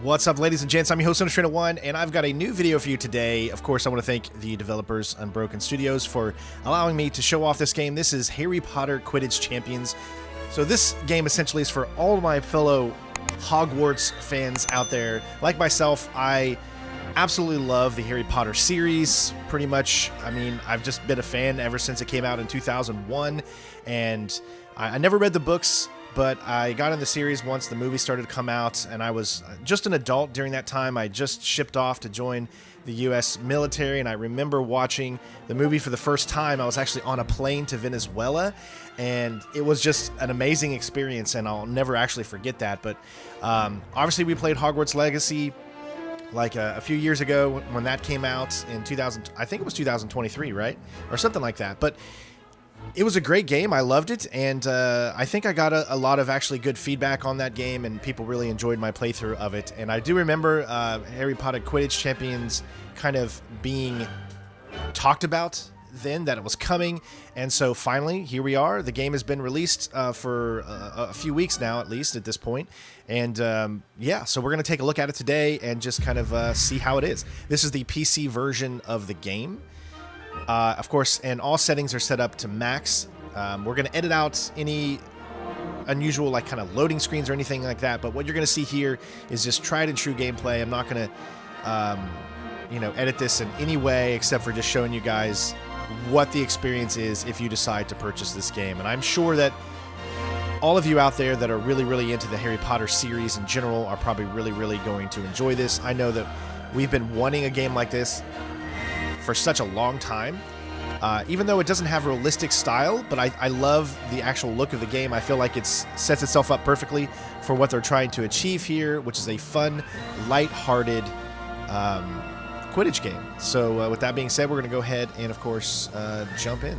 What's up, ladies and gents? I'm your host, Trainer1, and I've got a new video for you today. Of course, I want to thank the developers, Unbroken Studios, for allowing me to show off this game. This is Harry Potter Quidditch Champions. So this game essentially is for all of my fellow Hogwarts fans out there. Like myself, I absolutely love the Harry Potter series, pretty much. I mean, I've just been a fan ever since it came out in 2001, and I never read the books, but I got in the series once the movie started to come out, and I was just an adult during that time. I just shipped off to join the U.S. military, and I remember watching the movie for the first time. I was actually on a plane to Venezuela, and it was just an amazing experience, and I'll never actually forget that. But obviously we played Hogwarts Legacy like a few years ago when that came out in 2000. I think it was 2023, right? Or something like that. But it was a great game. I loved it, and I think I got a lot of actually good feedback on that game, and people really enjoyed my playthrough of it. And I do remember Harry Potter Quidditch Champions kind of being talked about then, that it was coming, and so finally here we are. The game has been released for a few weeks now, at least at this point, and yeah, so we're going to take a look at it today and just kind of see how it is. This is the PC version of the game. Of course, and all settings are set up to max. We're going to edit out any unusual like kind of loading screens or anything like that, but what you're going to see here is just tried and true gameplay. I'm not going to edit this in any way except for just showing you guys what the experience is if you decide to purchase this game. And I'm sure that all of you out there that are really into the Harry Potter series in general are probably really going to enjoy this. I know that we've been wanting a game like this for such a long time, even though it doesn't have realistic style, but I love the actual look of the game. I feel like it sets itself up perfectly for what they're trying to achieve here, which is a fun, light-hearted Quidditch game. So with that being said, we're going to go ahead and, of course, jump in.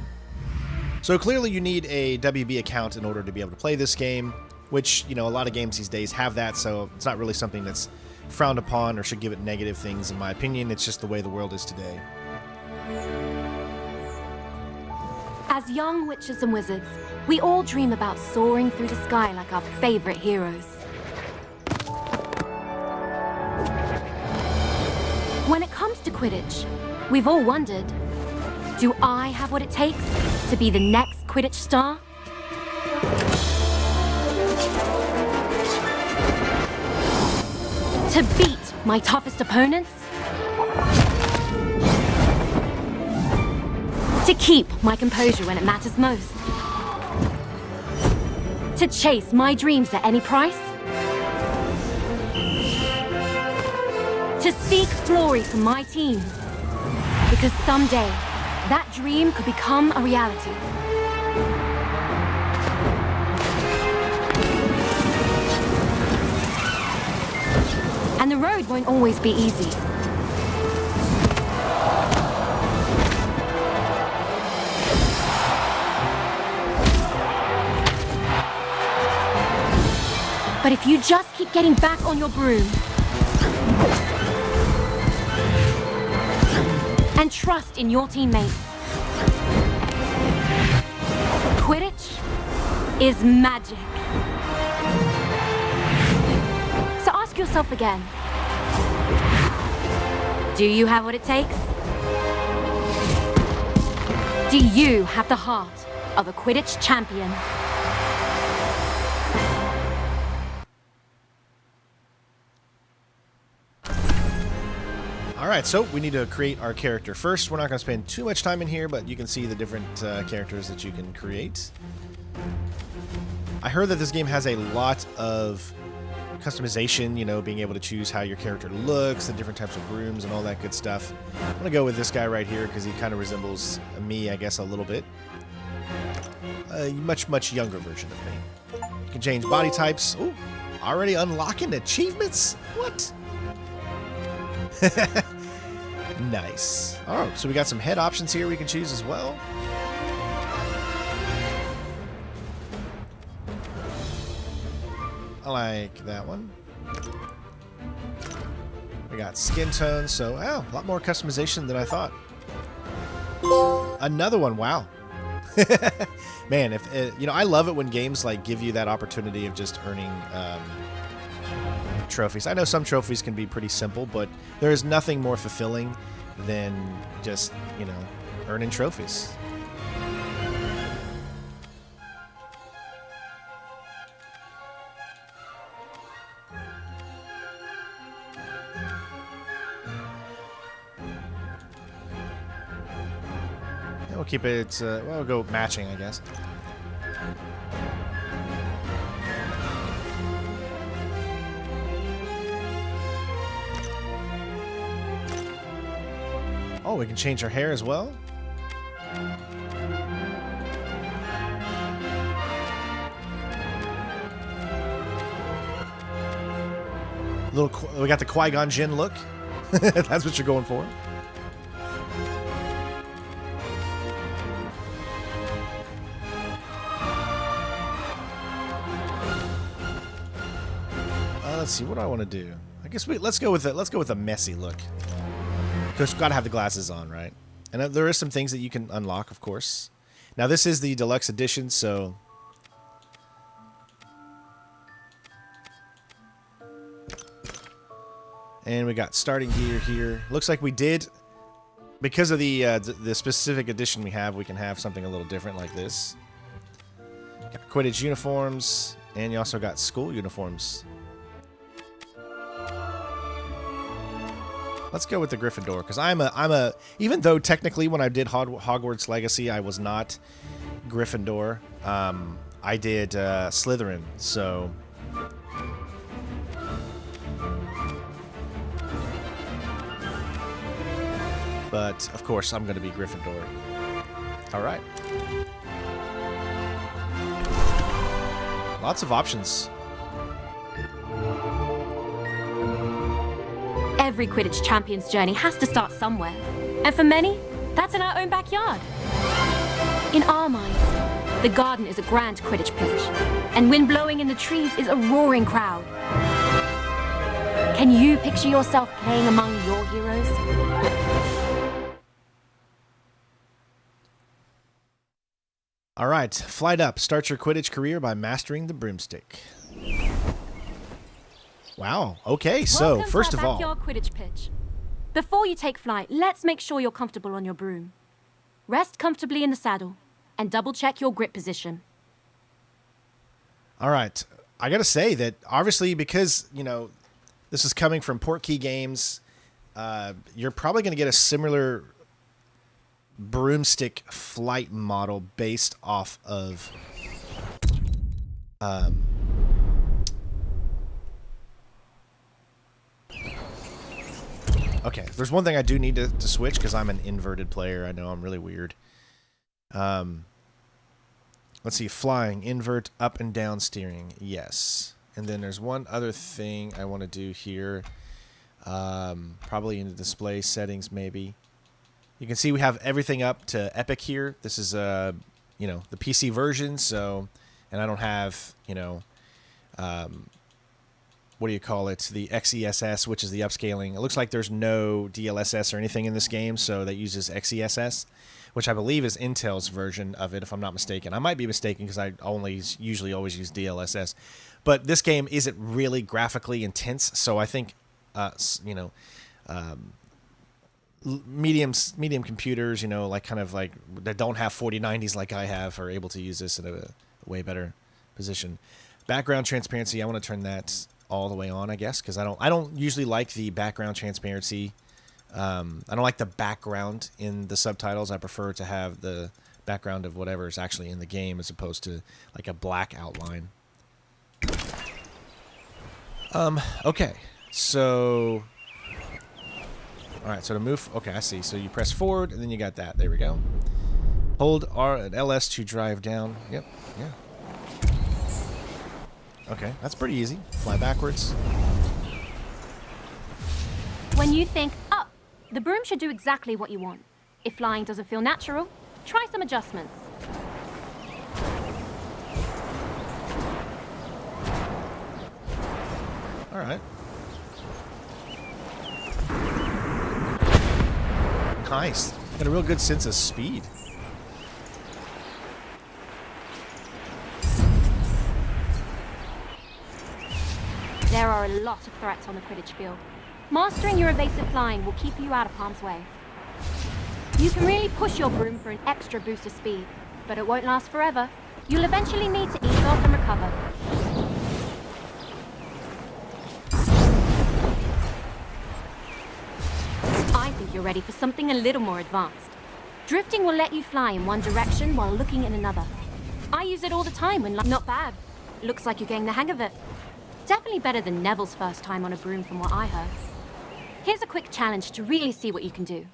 So clearly you need a WB account in order to be able to play this game, which, a lot of games these days have that, so it's not really something that's frowned upon or should give it negative things, in my opinion. It's just the way the world is today. As young witches and wizards, we all dream about soaring through the sky like our favorite heroes. When it comes to Quidditch, we've all wondered, do I have what it takes to be the next Quidditch star? To beat my toughest opponents? To keep my composure when it matters most? To chase my dreams at any price? To seek glory for my team? Because someday, that dream could become a reality. And the road won't always be easy. But if you just keep getting back on your broom and trust in your teammates, Quidditch is magic. So ask yourself again, do you have what it takes? Do you have the heart of a Quidditch champion? Alright, so we need to create our character first. We're not going to spend too much time in here, but you can see the different characters that you can create. I heard that this game has a lot of customization, being able to choose how your character looks, the different types of rooms, and all that good stuff. I'm going to go with this guy right here because he kind of resembles me, I guess, a little bit. A much younger version of me. You can change body types. Ooh, already unlocking achievements? What? Nice. Oh, so we got some head options here we can choose as well. I like that one. We got skin tone, so a lot more customization than I thought. Another one, wow. Man, if I love it when games like give you that opportunity of just earning trophies. I know some trophies can be pretty simple, but there is nothing more fulfilling than just, you know, earning trophies. We'll keep it, well, we'll go matching, I guess. Oh, we can change our hair as well? We got the Qui-Gon Jinn look. That's what you're going for. Let's see, what do I want to do? I guess let's go with a messy look. Because we've got to have the glasses on, right? And there are some things that you can unlock, of course. Now this is the deluxe edition, so and we got starting gear here. Looks like we did, because of the specific edition we have, we can have something a little different like this. Got Quidditch uniforms, and you also got school uniforms. Let's go with the Gryffindor, because I'm a even though technically when I did Hogwarts Legacy I was not Gryffindor, I did Slytherin, so but of course I'm going to be Gryffindor. All right, lots of options. Every Quidditch champion's journey has to start somewhere. And for many, that's in our own backyard. In our minds, the garden is a grand Quidditch pitch, and wind blowing in the trees is a roaring crowd. Can you picture yourself playing among your heroes? All right, Flight Up. Start your Quidditch career by mastering the broomstick. Wow. Okay, so Welcome first to of our all, backyard Quidditch pitch. Before you take flight, let's make sure you're comfortable on your broom. Rest comfortably in the saddle and double check your grip position. all right. I got to say that obviously because, you know, this is coming from Portkey Games, you're probably going to get a similar broomstick flight model based off of okay, there's one thing I do need to switch because I'm an inverted player. I know I'm really weird. Let's see, flying, invert, up and down steering. Yes. And then there's one other thing I want to do here. Probably in the display settings, maybe. You can see we have everything up to Epic here. This is, you know, the PC version, so, and I don't have, you know, what do you call it? The XESS, which is the upscaling. It looks like there's no DLSS or anything in this game, so that uses XESS, which I believe is Intel's version of it, if I'm not mistaken. I might be mistaken because I usually always use DLSS. But this game isn't really graphically intense, so I think, you know, medium computers, you know, like kind of like that don't have 4090s like I have, are able to use this in a way better position. Background transparency, I want to turn that all the way on, I guess, because I don't usually like the background transparency. I don't like the background in the subtitles. I prefer to have the background of whatever is actually in the game as opposed to like a black outline. Okay, so all right, so to move, okay, I see. So you press forward and then you got that. There we go. Hold R and LS to drive down. Yep, yeah. Okay, that's pretty easy. Fly backwards. When you think up, the broom should do exactly what you want. If flying doesn't feel natural, try some adjustments. All right. Nice. Got a real good sense of speed. There are a lot of threats on the Quidditch field. Mastering your evasive flying will keep you out of harm's way. You can really push your broom for an extra boost of speed, but it won't last forever. You'll eventually need to ease off and recover. I think you're ready for something a little more advanced. Drifting will let you fly in one direction while looking in another. I use it all the time when not bad. Looks like you're getting the hang of it. Definitely better than Neville's first time on a broom from what I heard. Here's a quick challenge to really see what you can do.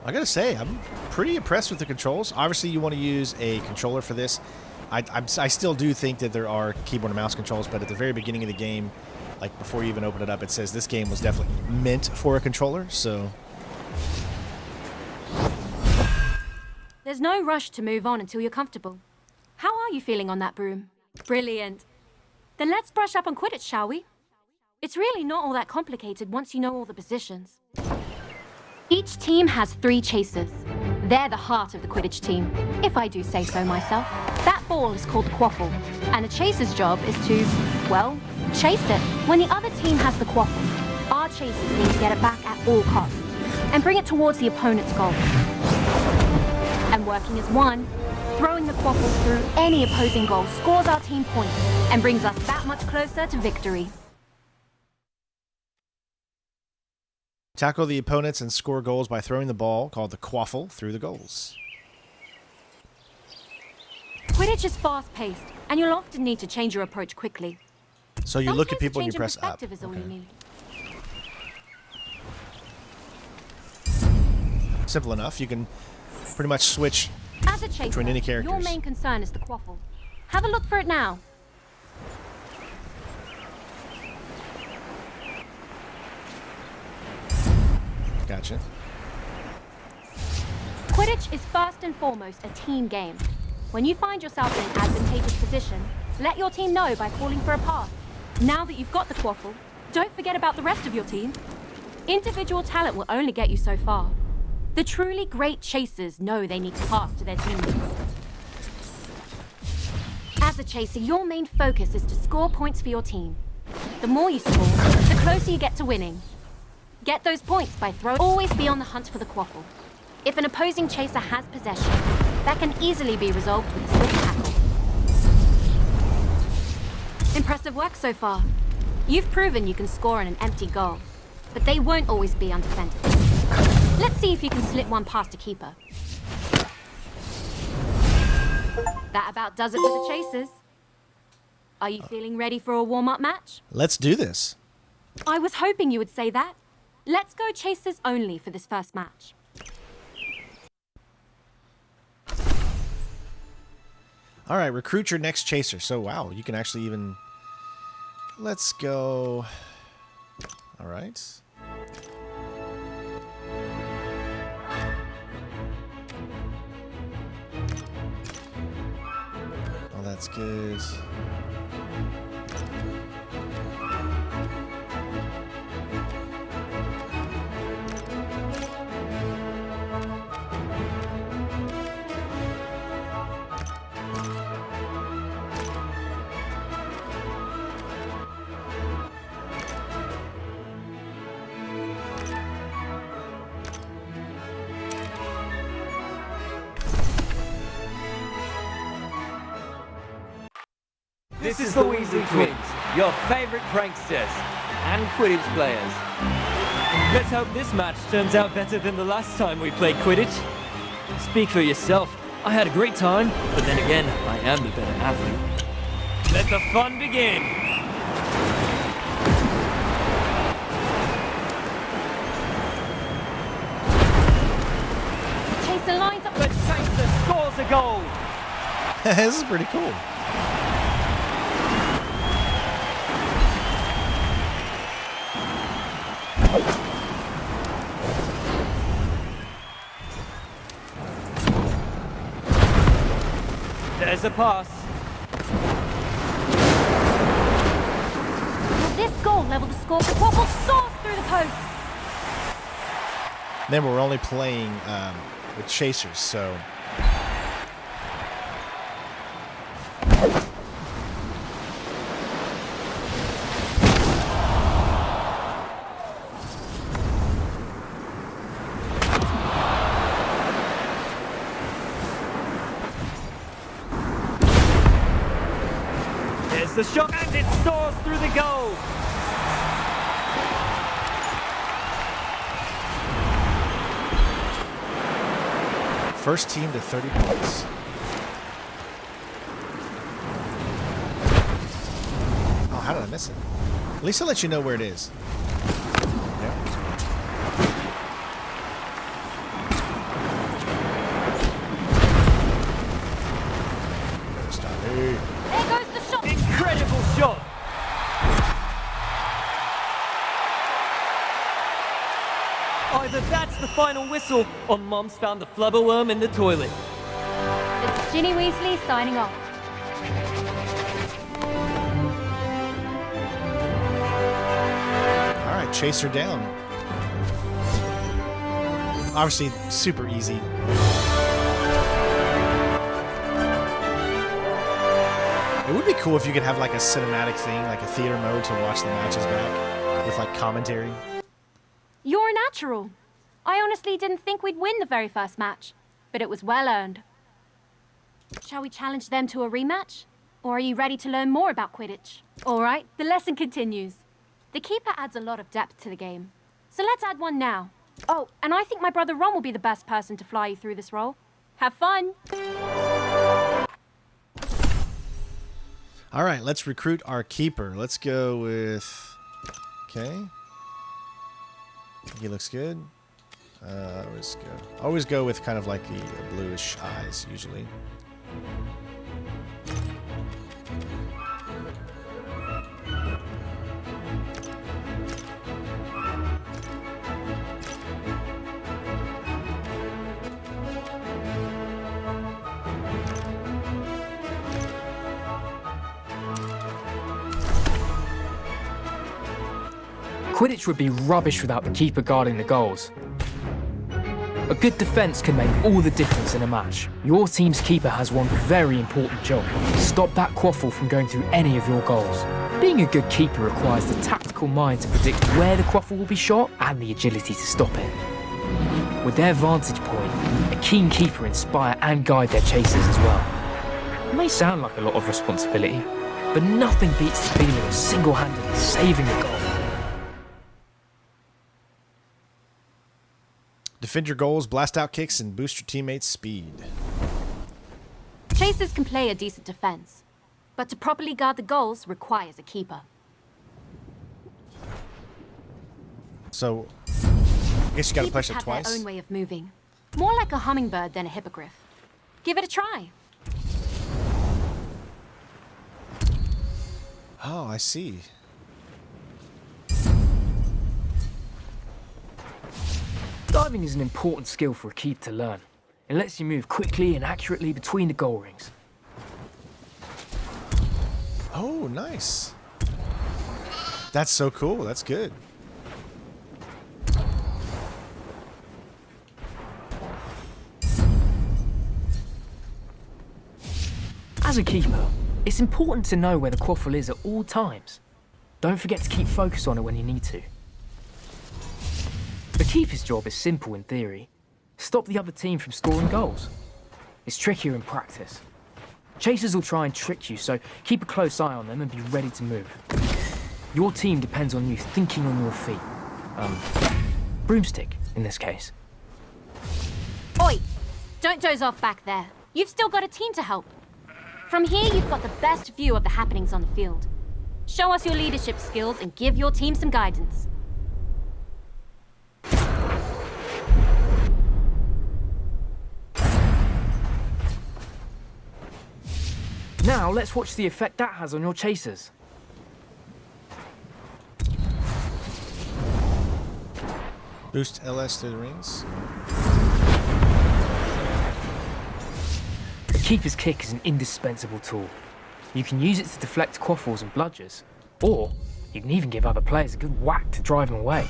I gotta say, I'm pretty impressed with the controls. Obviously, you want to use a controller for this. I still do think that there are keyboard and mouse controls, but at the very beginning of the game, like before you even open it up, it says this game was definitely meant for a controller, so... There's no rush to move on until you're comfortable. How are you feeling on that broom? Brilliant. Then let's brush up on Quidditch, shall we? It's really not all that complicated once you know all the positions. Each team has 3 chasers. They're the heart of the Quidditch team, if I do say so myself. That ball is called the quaffle, and a chaser's job is to, well, chase it. When the other team has the quaffle, our chasers need to get it back at all costs, and bring it towards the opponent's goal. And working as one, throwing the quaffle through any opposing goal scores our team points, and brings us that much closer to victory. Tackle the opponents and score goals by throwing the ball, called the quaffle, through the goals. Quidditch is fast-paced, and you'll often need to change your approach quickly. So you look at people and you press up. Is all you need. Simple enough. You can pretty much switch As a chaser, between any characters. Your main concern is the quaffle. Have a look for it now. Gotcha. Quidditch is first and foremost a team game. When you find yourself in an advantageous position, let your team know by calling for a pass. Now that you've got the quaffle, don't forget about the rest of your team. Individual talent will only get you so far. The truly great chasers know they need to pass to their teammates. As a chaser, your main focus is to score points for your team. The more you score, the closer you get to winning. Get those points by throwing. Always be on the hunt for the quaffle. If an opposing chaser has possession, that can easily be resolved with a swift tackle. Impressive work so far. You've proven you can score on an empty goal, but they won't always be undefended. Let's see if you can slip one past a keeper. That about does it for the chasers. Are you feeling ready for a warm-up match? Let's do this. I was hoping you would say that. Let's go chasers only for this first match. All right, recruit your next chaser. So, wow, you can actually even... Let's go... All right. Oh, that's good. This is the Weasley Twins, your favorite pranksters and Quidditch players. Let's hope this match turns out better than the last time we played Quidditch. Speak for yourself. I had a great time, but then again, I am the better athlete. Let the fun begin! Chaser lines up. The chaser scores a goal! This is pretty cool. There's a pass. Will this goal level the score? The quaffle soars through the post. Remember, we're only playing with chasers, so There's the shot, and it soars through the goal. First team to 30 points. Oh, how did I miss it? At least I'll let you know where it is. There goes the shot. Incredible shot. Either that's the final whistle, or Mom's found the flubberworm in the toilet. This is Ginny Weasley signing off. All right, chase her down. Obviously, super easy. It would be cool if you could have like a cinematic thing, like a theater mode to watch the matches back with like commentary. You're a natural. I honestly didn't think we'd win the very first match, but it was well earned. Shall we challenge them to a rematch? Or are you ready to learn more about Quidditch? All right, the lesson continues. The keeper adds a lot of depth to the game, so let's add one now. Oh, and I think my brother Ron will be the best person to fly you through this role. Have fun! All right, let's recruit our keeper. Let's go with... Okay. He looks good. Always go with kind of like the bluish eyes, usually. Quidditch would be rubbish without the keeper guarding the goals. A good defence can make all the difference in a match. Your team's keeper has one very important job: stop that quaffle from going through any of your goals. Being a good keeper requires the tactical mind to predict where the quaffle will be shot and the agility to stop it. With their vantage point, a keen keeper inspire and guide their chasers as well. It may sound like a lot of responsibility, but nothing beats the feeling of single-handedly saving a goal. Defend your goals, blast out kicks, and boost your teammates' speed. Chasers can play a decent defense, but to properly guard the goals requires a keeper. So, I guess you gotta push it Keepers have twice. their own way of moving. More like a hummingbird than a hippogriff. Give it a try. Oh, I see. Diving is an important skill for a keeper to learn. It lets you move quickly and accurately between the goal rings. Oh, nice. That's so cool. That's good. As a keeper, it's important to know where the quaffle is at all times. Don't forget to keep focus on it when you need to. The keeper's job is simple in theory. Stop the other team from scoring goals. It's trickier in practice. Chasers will try and trick you, so keep a close eye on them and be ready to move. Your team depends on you thinking on your feet. Broomstick, in this case. Oi! Don't doze off back there. You've still got a team to help. From here, you've got the best view of the happenings on the field. Show us your leadership skills and give your team some guidance. Now, let's watch the effect that has on your chasers. Boost LS through the rings. The keeper's kick is an indispensable tool. You can use it to deflect quaffles and bludgers, or you can even give other players a good whack to drive them away.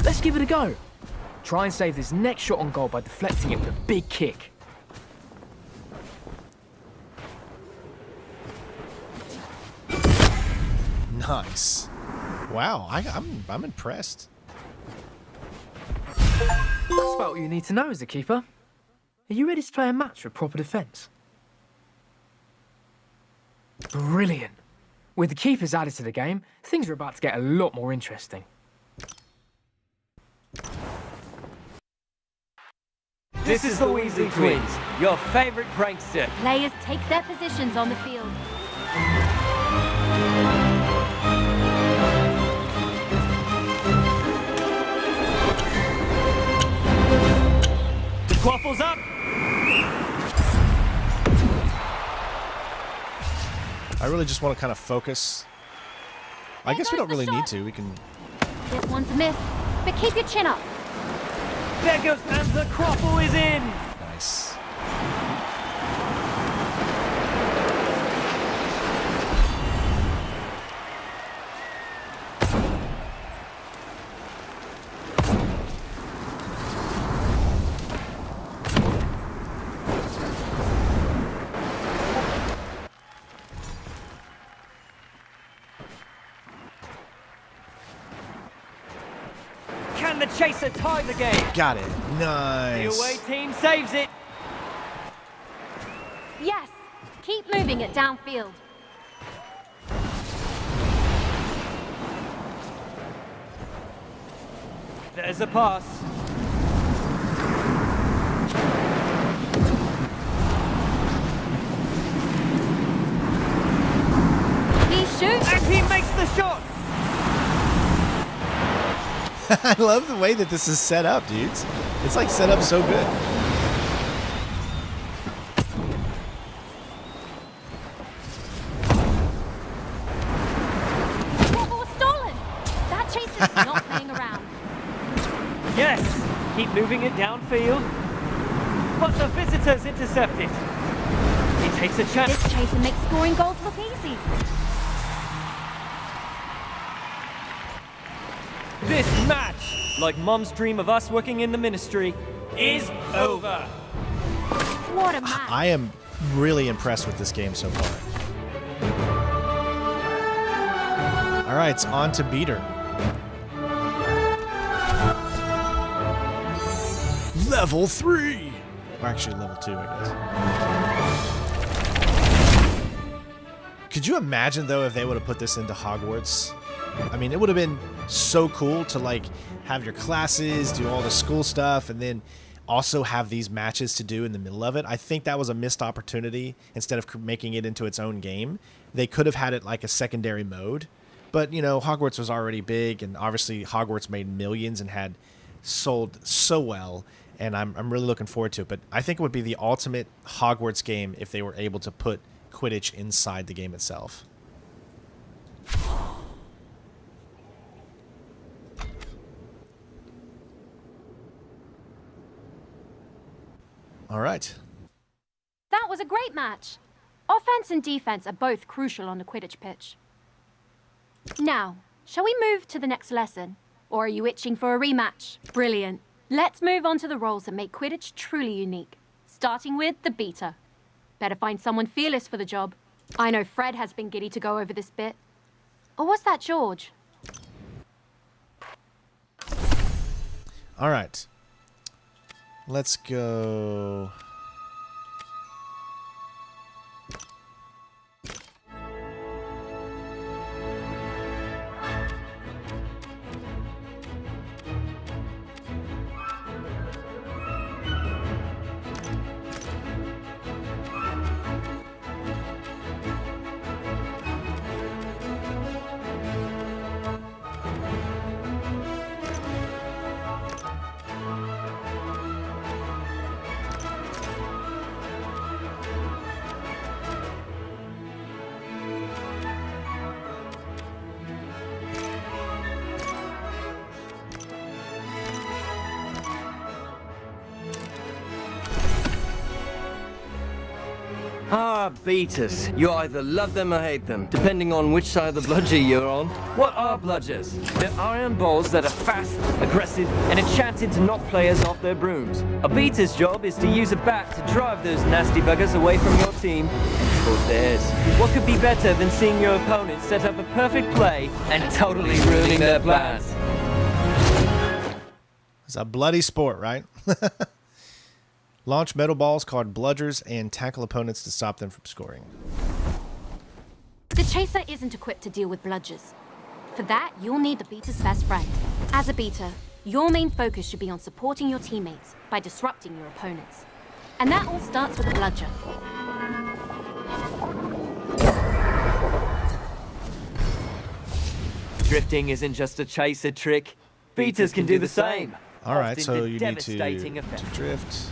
Let's give it a go. Try and save this next shot on goal by deflecting it with a big kick. Nice. Wow, I'm impressed. That's about what you need to know as a keeper. Are you ready to play a match with proper defence? Brilliant. With the keepers added to the game, things are about to get a lot more interesting. This is the Weasley Twins, your favorite prankster. Players take their positions on the field. The quaffle's up. I really just want to kind of focus. I guess we don't really need to. We can. This one's a miss, but keep your chin up. There goes, and the quaffle is in. Nice. Can the chaser tie the game? Got it. The Nice. away team saves it. Yes, keep moving it downfield. There's a pass. He shoots. And he makes the shot. I love the way that this is set up, dudes. It's like set up so good. Quaffle stolen. That chaser's not playing around. Yes, keep moving it downfield. But the visitors intercept it. He takes a chance. This chaser makes scoring goals look easy. This match, like Mom's dream of us working in the ministry, is over. What a match. I am really impressed with this game so far. All right, it's on to Beater. Level 3. Or actually level 2, I guess. Could you imagine, though, if they would have put this into Hogwarts? I mean, it would have been so cool to, like, have your classes, do all the school stuff, and then also have these matches to do in the middle of it. I think that was a missed opportunity. Instead of making it into its own game, they could have had it like a secondary mode. But, you know, Hogwarts was already big, and obviously Hogwarts made millions and had sold so well, and I'm really looking forward to it. But I think it would be the ultimate Hogwarts game if they were able to put Quidditch inside the game itself. All right. That was a great match. Offense and defense are both crucial on the Quidditch pitch. Now, shall we move to the next lesson? Or are you itching for a rematch? Brilliant. Let's move on to the roles that make Quidditch truly unique. Starting with the beater. Better find someone fearless for the job. I know Fred has been giddy to go over this bit. Or was that George? All right. Let's go. Ah, beaters. You either love them or hate them, depending on which side of the bludger you're on. What are bludgers? They're iron balls that are fast, aggressive, and enchanted to knock players off their brooms. A beater's job is to use a bat to drive those nasty buggers away from your team and towards theirs. What could be better than seeing your opponent set up a perfect play and totally ruining their plans? It's a bloody sport, right? Launch metal balls called bludgers and tackle opponents to stop them from scoring. The chaser isn't equipped to deal with bludgers. For that, you'll need the beater's best friend. As a beater, your main focus should be on supporting your teammates by disrupting your opponents. And that all starts with a bludger. Drifting isn't just a chaser trick. Beaters can do the same. All right, Often so with you need devastating to effect. drift.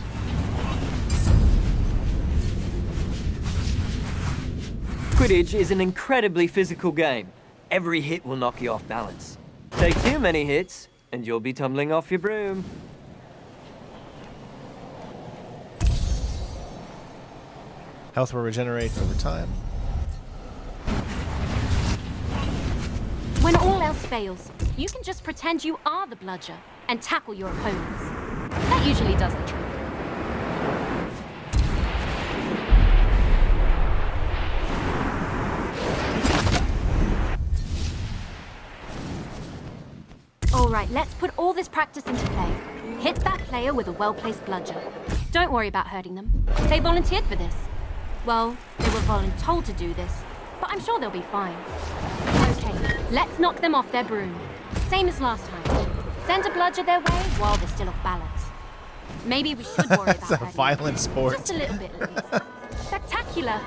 Quidditch is an incredibly physical game. Every hit will knock you off balance. Take too many hits, and you'll be tumbling off your broom. Health will regenerate over time. When all else fails, you can just pretend you are the bludger and tackle your opponents. That usually does the trick. Alright, let's put all this practice into play. Hit that player with a well-placed bludger. Don't worry about hurting them. They volunteered for this. Well, they were voluntold to do this, but I'm sure they'll be fine. Okay, let's knock them off their broom. Same as last time. Send a bludger their way while they're still off balance. Maybe we should worry about It's a hurting violent them. sport. Just a little bit at least. Spectacular.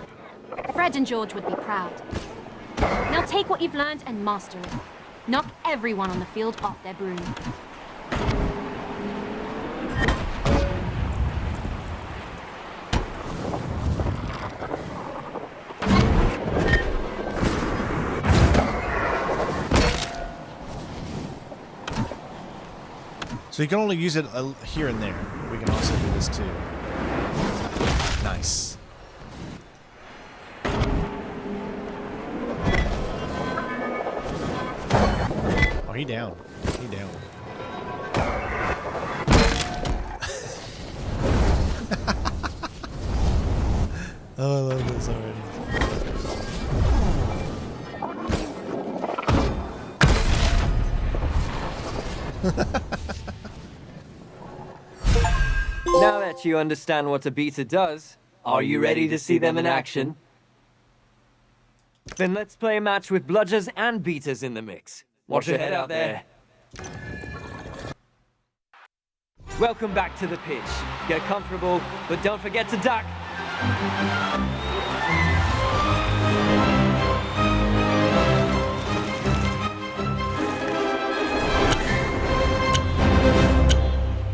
Fred and George would be proud. Now take what you've learned and master it. Knock everyone on the field off their broom. So you can only use it here and there. We can also do this too. Nice. Oh, he down. He down. Oh, I love this already. Now that you understand what a beater does, are you ready to see them in action? Then let's play a match with bludgers and beaters in the mix. Watch your head out there. Welcome back to the pitch. Get comfortable, but don't forget to duck.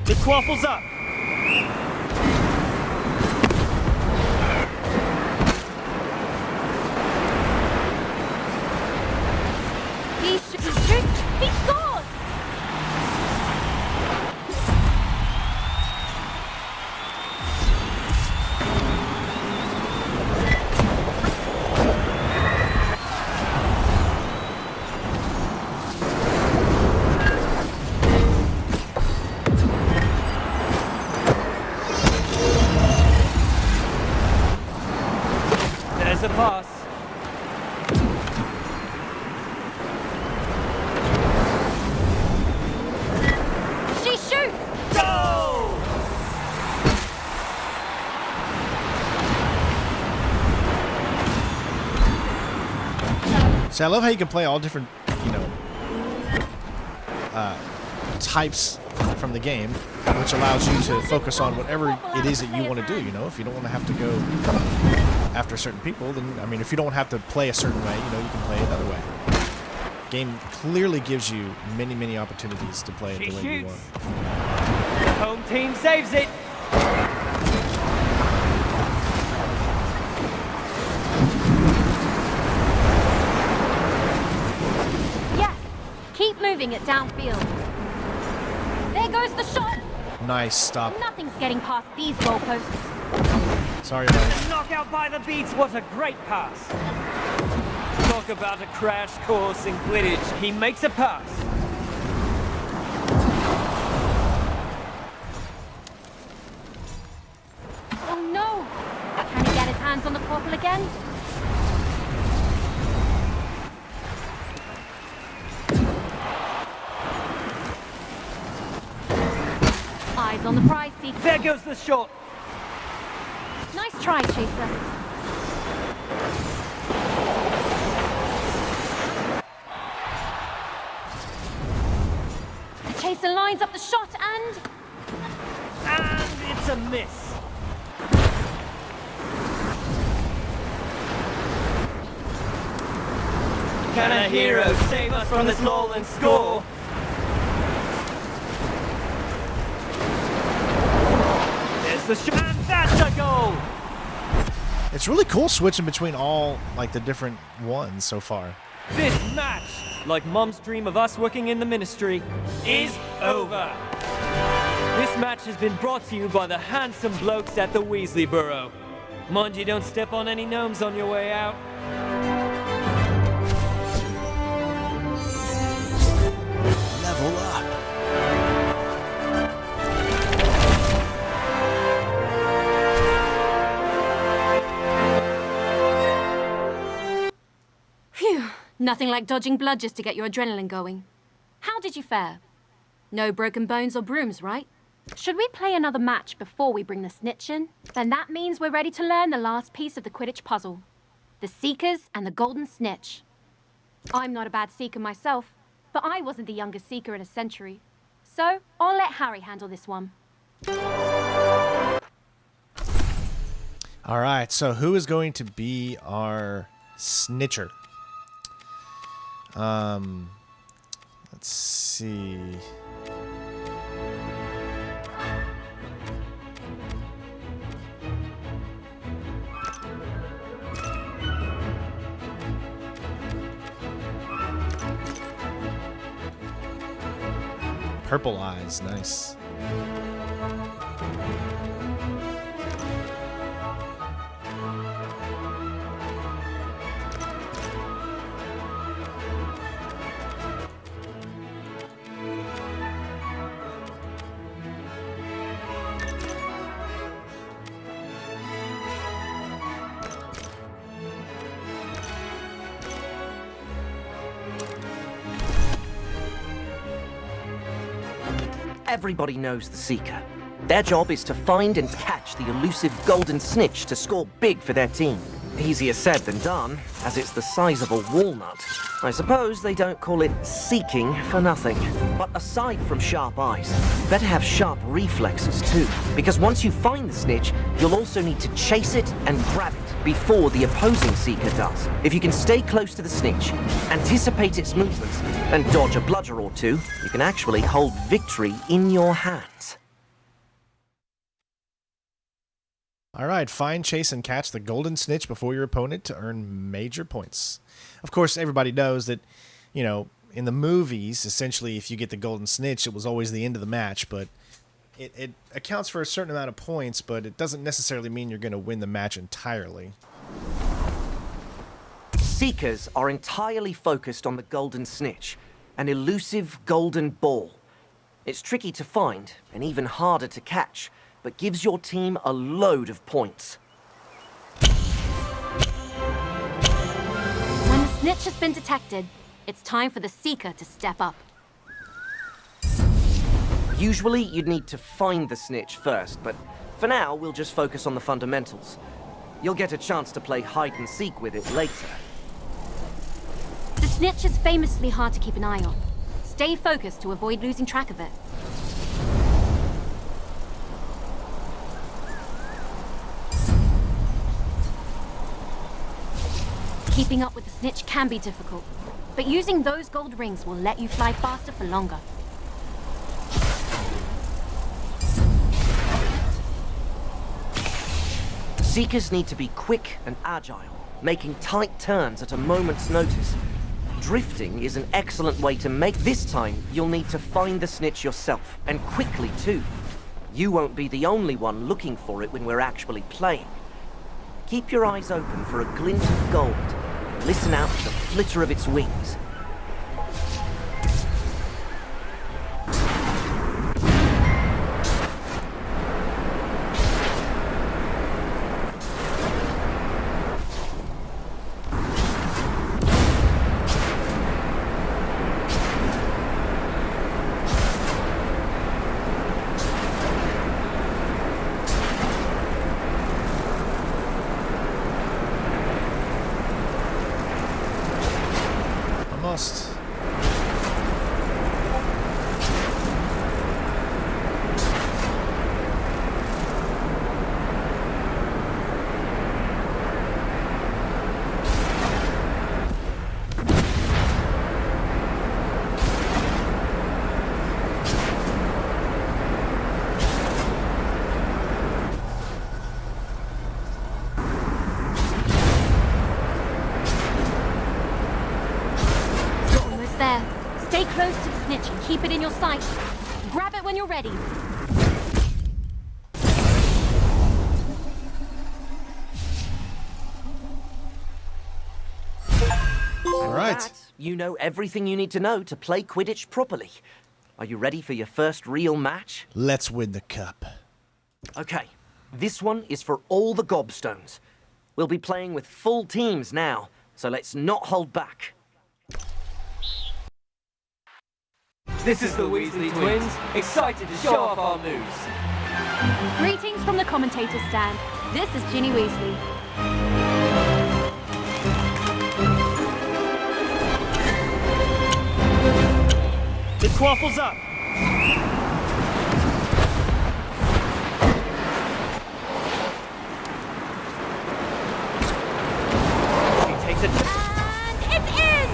The quaffle's up. He shoots. He scores! There's a pass. She shoots! Go! See, I love how you can play all different, you know, types from the game, which allows you to focus on whatever it is that you want to do. You know, if you don't want to have to go after certain people, then I mean, if you don't have to play a certain way, you know, you can play another way. Game clearly gives you many, many opportunities to play it the way you want. The home team saves it. Yes! Keep moving it downfield. There goes the shot! Nice stop. Nothing's getting past these goalposts. Sorry about it. Knockout by the beats. What a great pass. Talk about a crash course in Quidditch. He makes a pass. Oh no! Can he get his hands on the quaffle again? Eyes on the prize, Seeker. There goes the shot. Nice try, Chaser. Chaser lines up the shot and it's a miss. Can a hero save us from this lull and score? There's the shot, and that's a goal! It's really cool switching between all like the different ones so far. This match, like Mom's dream of us working in the ministry, is over. This match has been brought to you by the handsome blokes at the Weasley Burrow. Mind you don't step on any gnomes on your way out. Level up. phew, nothing like dodging blood just to get your adrenaline going. How did you fare? No broken bones or brooms, right? Should we play another match before we bring the snitch in? Then that means we're ready to learn the last piece of the Quidditch puzzle. The Seekers and the Golden Snitch. I'm not a bad Seeker myself, but I wasn't the youngest Seeker in a century. So, I'll let Harry handle this one. All right, so who is going to be our snitcher? Let's see. Purple eyes, nice. Everybody knows the Seeker. Their job is to find and catch the elusive Golden Snitch to score big for their team. Easier said than done, as it's the size of a walnut. I suppose they don't call it seeking for nothing. But aside from sharp eyes, you better have sharp reflexes too. Because once you find the snitch, you'll also need to chase it and grab it before the opposing Seeker does. If you can stay close to the snitch, anticipate its movements, and dodge a bludger or two, you can actually hold victory in your hands. All right, find, chase, and catch the Golden Snitch before your opponent to earn major points. Of course, everybody knows that, you know, in the movies, essentially, if you get the Golden Snitch, it was always the end of the match, but it accounts for a certain amount of points, but it doesn't necessarily mean you're going to win the match entirely. Seekers are entirely focused on the Golden Snitch, an elusive golden ball. It's tricky to find, and even harder to catch, but gives your team a load of points. When the snitch has been detected, it's time for the Seeker to step up. Usually, you'd need to find the snitch first, but for now, we'll just focus on the fundamentals. You'll get a chance to play hide-and-seek with it later. The snitch is famously hard to keep an eye on. Stay focused to avoid losing track of it. Keeping up with the snitch can be difficult, but using those gold rings will let you fly faster for longer. Seekers need to be quick and agile, making tight turns at a moment's notice. Drifting is an excellent way to make. This time, you'll need to find the snitch yourself, and quickly too. You won't be the only one looking for it when we're actually playing. Keep your eyes open for a glint of gold. Listen out for the flitter of its wings. Almost. There. Stay close to the snitch and keep it in your sights. Grab it when you're ready. All right. That, you know everything you need to know to play Quidditch properly. Are you ready for your first real match? Let's win the cup. Okay, this one is for all the gobstones. We'll be playing with full teams now, so let's not hold back. This is the Weasley twins, excited to show off our moves. Greetings from the commentator's stand. This is Ginny Weasley. The quaffle's up. She takes it. And it's in!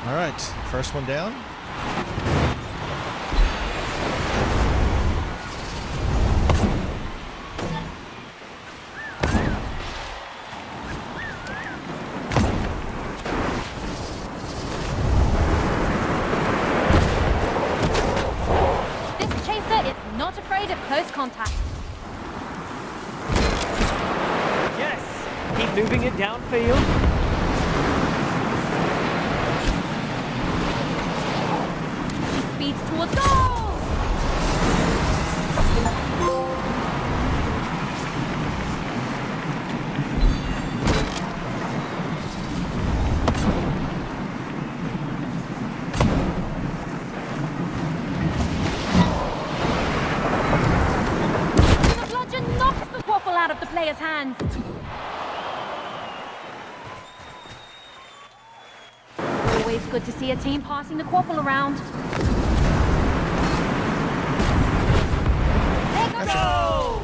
All right, first one down. This chaser is not afraid of close contact. Yes! Keep moving it downfield. Speeds towards goal! The bludgeon knocks the quaffle out of the player's hands. Always good to see a team passing the quaffle around. Go!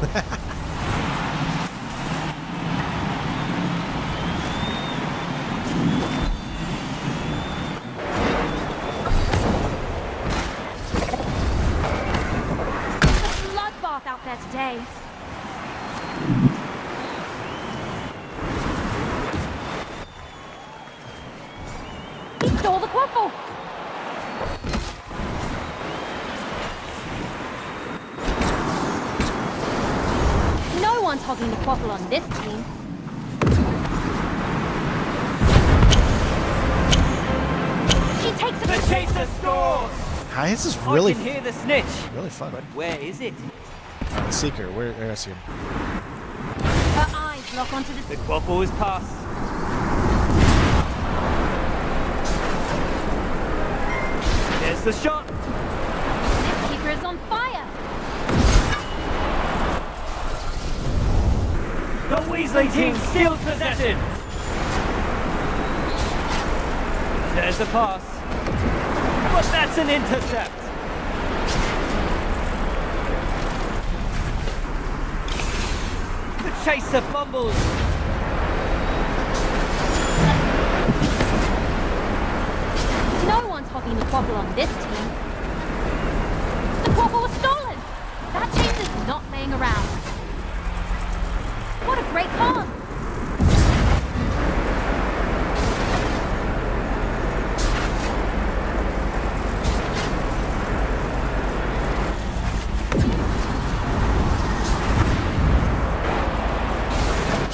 It's a bloodbath out there today. He stole the quaffle. No one's hogging the quaffle on this team. She takes it. The chaser scores! Hi, this is I really, can hear the snitch. really fun. But where is it? Seeker, where is he? Her eyes lock onto The the... quaffle is passed. There's the shot. This keeper is on fire. The Weasley team steals possession. There's a pass. But that's an intercept. The chaser fumbles. No one's hogging the quaffle on this team. The quaffle was stolen. That chaser's not playing around. What a great pass.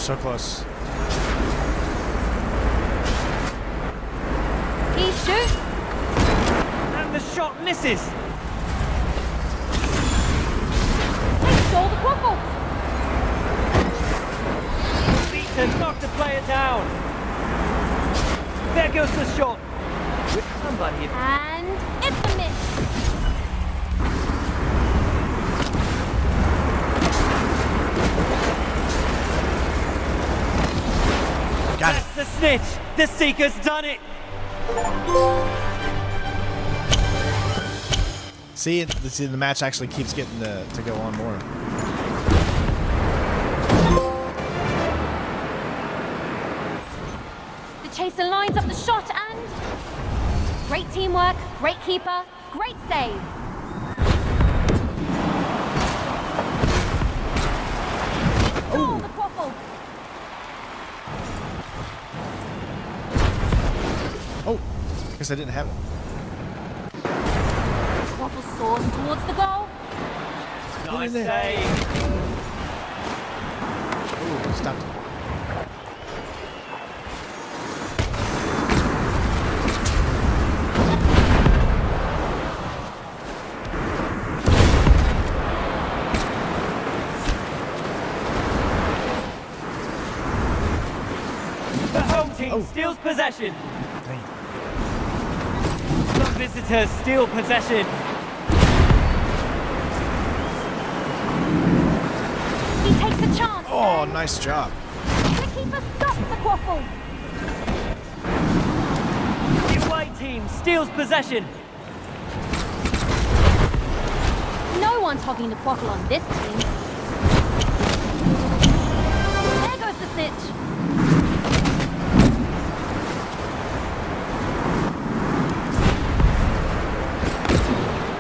so close. He shoots. And the shot misses. They stole the quaffle. Beaten, knocked the player down. There goes the shot. With somebody. And it's a miss. Got it. That's the snitch. The Seeker's done it. See, the match actually keeps getting to go on more. The chaser lines up the shot and... Great teamwork, great keeper, great save. Oh, the quaffle. Oh, guess I didn't have it. Quaffle soars towards the goal. Nice there. save. Ooh, stopped it. The home team Oh. steals possession. Dang. The visitors steal possession. He takes a chance. Oh, and nice job. The keeper stops the quaffle. The away team steals possession. No one's hogging the quaffle on this team. There goes the snitch.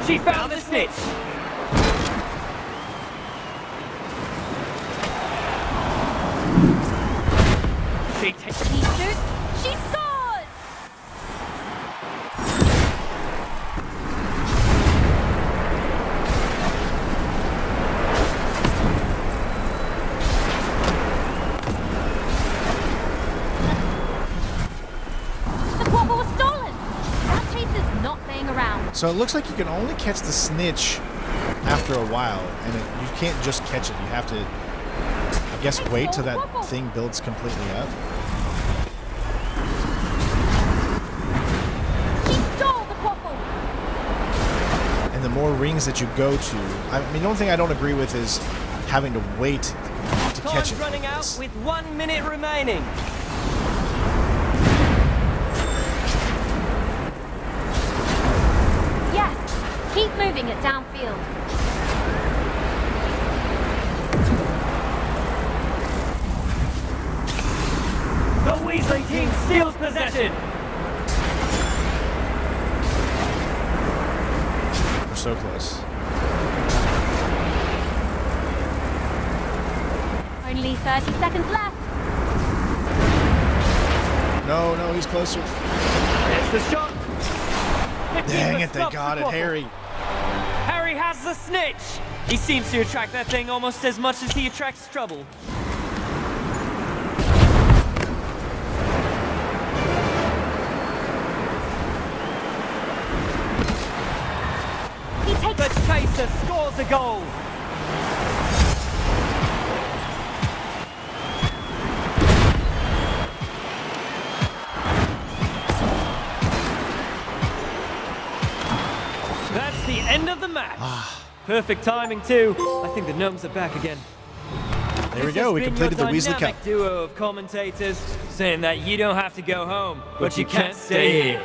She found the snitch. She takes. He shoots. She scores! The quaffle was stolen. That chaser's not playing around. So it looks like you can only catch the snitch after a while, and you can't just catch it. You have to, I guess, wait till that thing builds completely up. She stole the quaffle. And the more rings that you go to, I mean, the only thing I don't agree with is having to wait to catch Time's it. running out with 1 minute remaining. Yes, keep moving it downfield. The Weasley team steals possession. We're so close. Only 30 seconds left. No, no, he's closer. There's the shot. The Dang keeper it, they stops got the it, quaffle. Harry. Harry has the snitch. He seems to attract that thing almost as much as he attracts trouble. He takes The chaser scores a goal. That's the end of the match. Perfect timing too. I think the gnomes are back again. There we go. We completed the Weasley Cup. Dynamic duo of commentators saying that you don't have to go home, but you can't stay here.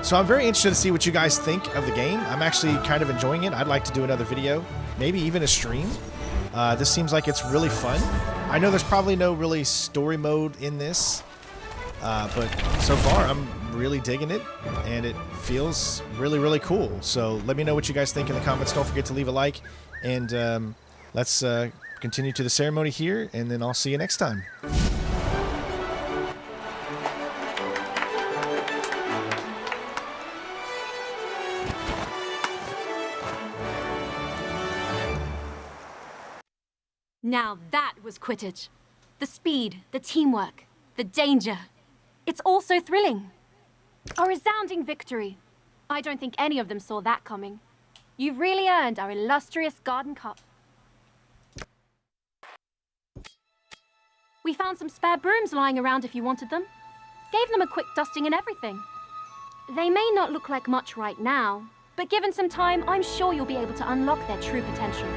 So I'm very interested to see what you guys think of the game. I'm actually kind of enjoying it. I'd like to do another video, maybe even a stream. This seems like it's really fun. I know there's probably no really story mode in this, but so far I'm really digging it, and it feels really, really cool. So let me know what you guys think in the comments. Don't forget to leave a like, and let's continue to the ceremony here, and then I'll see you next time. Now that was Quidditch. The speed, the teamwork, the danger. It's all so thrilling. A resounding victory. I don't think any of them saw that coming. You've really earned our illustrious Garden Cup. We found some spare brooms lying around if you wanted them. Gave them a quick dusting and everything. They may not look like much right now, but given some time, I'm sure you'll be able to unlock their true potential.